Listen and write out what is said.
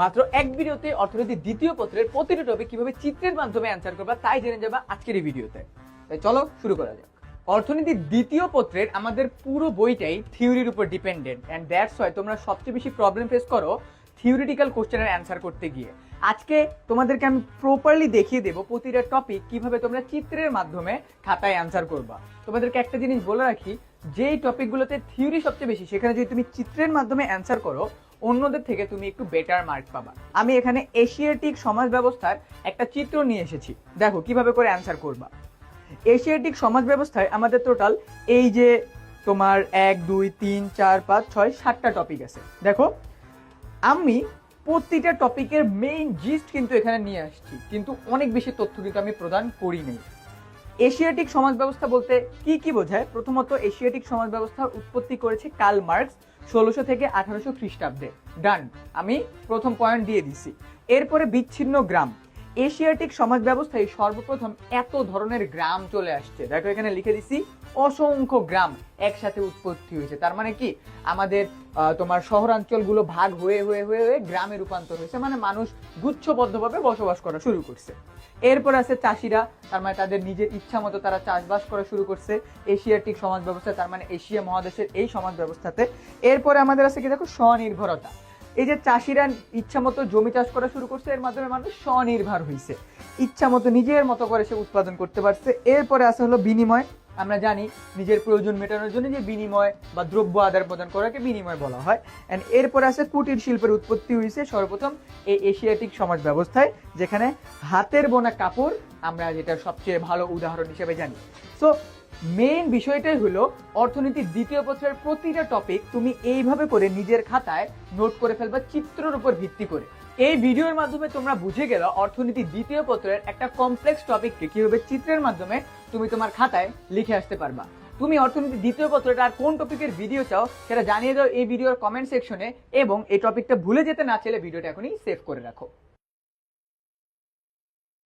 মাত্র এক ভিডিওতে অর্থনীতির দ্বিতীয় পত্রের প্রতিটি টপিক কিভাবে চিত্রের মাধ্যমে অ্যান্সার করবা তাই জেনে যাবা আজকের এই ভিডিওতে। তাই চলো শুরু করা যাক। অর্থনীতির দ্বিতীয় পত্রের আমাদের পুরো বইটাই থিওরির উপর ডিপেন্ডেন্ট, এন্ড দ্যাটস ওয়াই তোমরা সবচেয়ে বেশি প্রবলেম ফেস করো থিওরিটিক্যাল কোশ্চেনের অ্যান্সার করতে গিয়ে। আজকে তোমাদেরকে আমি প্রপারলি দেখিয়ে দেবো প্রতিটা টপিক কিভাবে তোমরা চিত্রের মাধ্যমে খাতায় অ্যান্সার করবা। তোমাদেরকে একটা জিনিস বলে রাখি, যেই টপিকগুলোতে থিওরি সবচেয়ে বেশি সেখানে যদি তুমি চিত্রের মাধ্যমে অ্যান্সার করো অন্যদের থেকে তুমি একটু বেটার মার্ক পাবা। আমি এখানে এশিয়াটিক সমাজ ব্যবস্থার একটা চিত্র নিয়ে এসেছি, দেখো কিভাবে করে অ্যান্সার করবা। এশিয়াটিক সমাজ ব্যবস্থায় আমাদের টোটাল এই যে তোমার 1 2 3 4 5 6 7টা টপিক আছে। দেখো আমি প্রতিটা টপিকের মেইন জিস্ট কিন্তু এখানে নিয়ে আসছি, কিন্তু অনেক বেশি তথ্য কিন্তু আমি প্রদান করি নাই। এশিয়াটিক সমাজ ব্যবস্থা বলতে কি কি বোঝায়? প্রথমত এশিয়াটিক সমাজ ব্যবস্থার উৎপত্তি করেছে কার্ল মার্কস 1600 থেকে 1800 খ্রিস্টাব্দে। ডান, আমি প্রথম পয়েন্ট দিয়ে দিছি। এরপরে বিচ্ছিন্ন গ্রাম। এশিয়াটিক সমাজ ব্যবস্থায় সর্বপ্রথম এত ধরনের গ্রাম চলে আসছে, দেখো এখানে লিখে দিছি অসংখ্য গ্রাম একসাথে উৎপত্তি হয়েছে। তার মানে কি আমাদের তোমার শহরাঞ্চলগুলো ভাগ হয়ে হয়ে হয়ে হয়ে গ্রামে রূপান্তর হয়েছে, মানে মানুষ গুচ্ছবদ্ধভাবে বসবাস করা শুরু করছে। এরপর আছে চাষিরা, তার মানে তাদের নিজের ইচ্ছা মতো তারা চাষবাস করা শুরু করছে এশিয়াটিক সমাজ ব্যবস্থা, তার মানে এশিয়া মহাদেশের এই সমাজ ব্যবস্থাতে। এরপরে আমাদের আছে কি দেখো স্বনির্ভরতা। এই যে চাষিরা ইচ্ছা মতো জমি চাষ করা শুরু করছে, এর মাধ্যমে মানুষ স্বনির্ভর হয়েছে, ইচ্ছা মতো নিজের মতো করে সে উৎপাদন করতে পারছে। এরপরে আছে হলো বিনিময়। আমরা জানি নিজের প্রয়োজন মেটানোর জন্য যে বিনিময় বা দ্রব্য আদান প্রদান করাকে বিনিময় বলা হয়। এন্ড এরপরে আছে কুটির শিল্পের উৎপত্তি হয়েছে সর্বপ্রথম এই এশিয়াটিক সমাজ ব্যবস্থায়, যেখানে হাতের বোনা কাপড় আমরা যেটা সবচেয়ে ভালো উদাহরণ হিসেবে জানি। সো মেইন বিষয়টাই হলো অর্থনীতির দ্বিতীয় পত্রের প্রতিটা টপিক তুমি এইভাবে করে নিজের খাতায় নোট করে ফেলবা চিত্রের উপর ভিত্তি করে। এই ভিডিওর মাধ্যমে তোমরা বুঝে গেলে অর্থনীতির দ্বিতীয় পত্রের একটা কমপ্লেক্স টপিককে কিভাবে চিত্রের মাধ্যমে তুমি তোমার খাতায় লিখে আসতে পারবা। তুমি অর্থনীতির দ্বিতীয় পত্রটা আর কোন টপিকের ভিডিও চাও সেটা জানিয়ে দাও এই ভিডিওর কমেন্ট সেকশনে, এবং এই টপিকটা ভুলে যেতে না চাইলে ভিডিওটা এখনই সেভ করে রাখো।